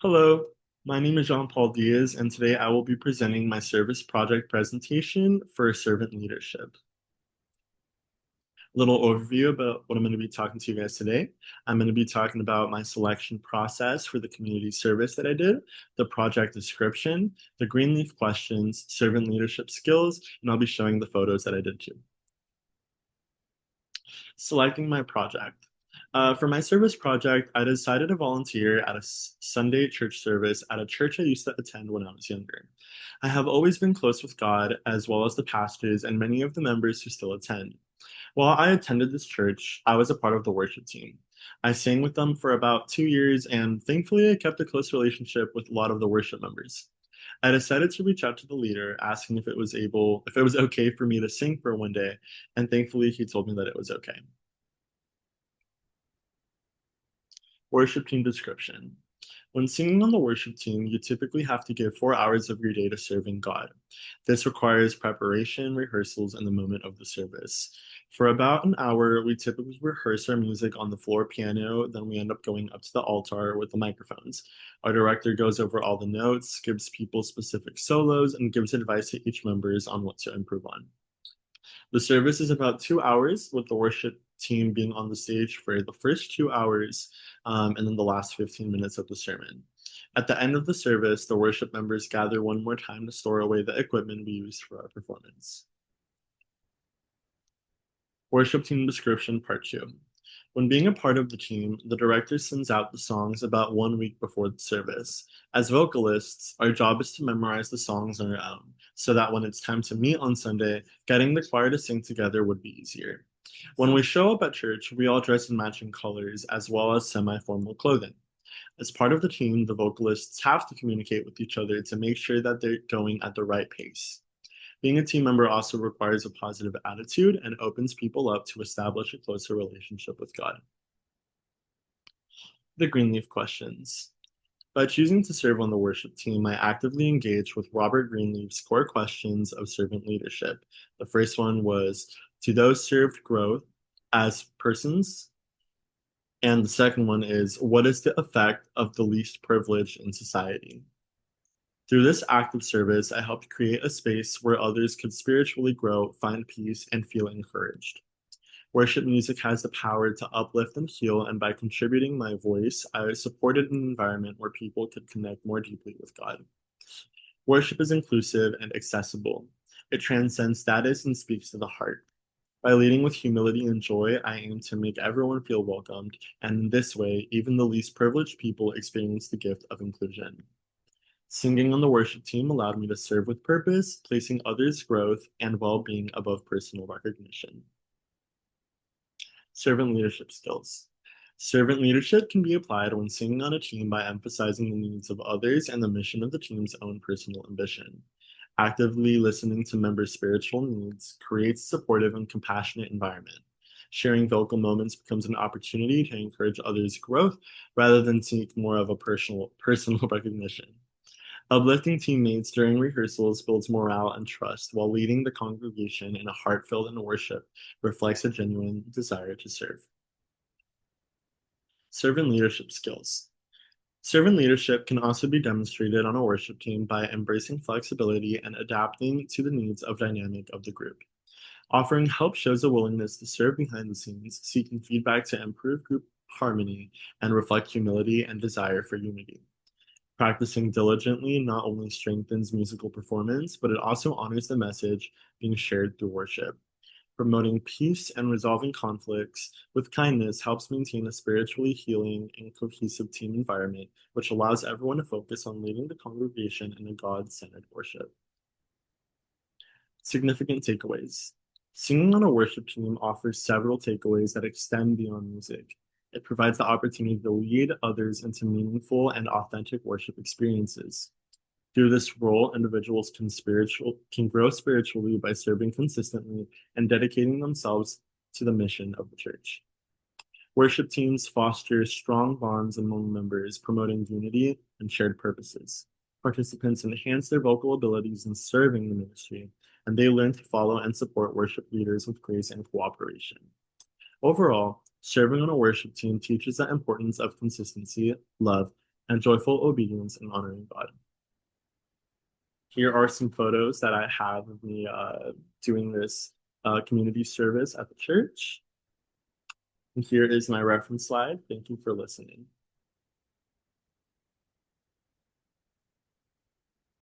Hello, my name is Jean-Paul Diaz, and today I will be presenting my service project presentation for servant leadership. A little overview about what I'm going to be talking to you guys today. I'm going to be talking about my selection process for the community service that I did, the project description, the Greenleaf questions, servant leadership skills, and I'll be showing the photos that I did too. Selecting my project. For my service project, I decided to volunteer at a Sunday church service at a church I used to attend when I was younger. I have always been close with God, as well as the pastors and many of the members who still attend. While I attended this church, I was a part of the worship team. I sang with them for about 2 years, and thankfully, I kept a close relationship with a lot of the worship members. I decided to reach out to the leader, asking if it was okay for me to sing for one day, and thankfully, he told me that it was okay. Worship team description. When singing on the worship team, you typically have to give 4 hours of your day to serving God. This requires preparation, rehearsals, and the moment of the service. For about an hour, we typically rehearse our music on the floor piano, then we end up going up to the altar with the microphones. Our director goes over all the notes, gives people specific solos, and gives advice to each members on what to improve on. The service is about 2 hours, with the worship team being on the stage for the first 2 hours, and then the last 15 minutes of the sermon. At the end of the service, the worship members gather one more time to store away the equipment we used for our performance. Worship team description part 2. When being a part of the team, the director sends out the songs about 1 week before the service. As vocalists, our job is to memorize the songs on our own, so that when it's time to meet on Sunday, getting the choir to sing together would be easier. When we show up at church, we all dress in matching colors as well as semi-formal clothing. As part of the team, the vocalists have to communicate with each other to make sure that they're going at the right pace. Being a team member also requires a positive attitude and opens people up to establish a closer relationship with God. The Greenleaf questions. By choosing to serve on the worship team, I actively engaged with Robert Greenleaf's core questions of servant leadership. The first one was, do those served grow as persons? And the second one is, what is the effect of the least privileged in society? Through this act of service, I helped create a space where others could spiritually grow, find peace, and feel encouraged. Worship music has the power to uplift and heal, and by contributing my voice, I supported an environment where people could connect more deeply with God. Worship is inclusive and accessible. It transcends status and speaks to the heart. By leading with humility and joy, I aim to make everyone feel welcomed, and in this way, even the least privileged people experience the gift of inclusion. Singing on the worship team allowed me to serve with purpose, placing others' growth and well being above personal recognition. Servant leadership skills. Servant leadership can be applied when singing on a team by emphasizing the needs of others and the mission of the team's own personal ambition. Actively listening to members' spiritual needs creates a supportive and compassionate environment. Sharing vocal moments becomes an opportunity to encourage others' growth rather than seek more of a personal recognition. Uplifting teammates during rehearsals builds morale and trust, while leading the congregation in a heart filled in worship reflects a genuine desire to serve. Servant leadership skills. Servant leadership can also be demonstrated on a worship team by embracing flexibility and adapting to the needs of dynamic of the group. Offering help shows a willingness to serve behind the scenes, seeking feedback to improve group harmony, and reflect humility and desire for unity. Practicing diligently not only strengthens musical performance, but it also honors the message being shared through worship. Promoting peace and resolving conflicts with kindness helps maintain a spiritually healing and cohesive team environment, which allows everyone to focus on leading the congregation in a God centered worship. Significant takeaways. Singing on a worship team offers several takeaways that extend beyond music. It provides the opportunity to lead others into meaningful and authentic worship experiences. Through this role, individuals can grow spiritually by serving consistently and dedicating themselves to the mission of the church. Worship teams foster strong bonds among members, promoting unity and shared purposes. Participants enhance their vocal abilities in serving the ministry, and they learn to follow and support worship leaders with grace and cooperation. Overall, serving on a worship team teaches the importance of consistency, love, and joyful obedience in honoring God. Here are some photos that I have of me doing this community service at the church. And here is my reference slide. Thank you for listening.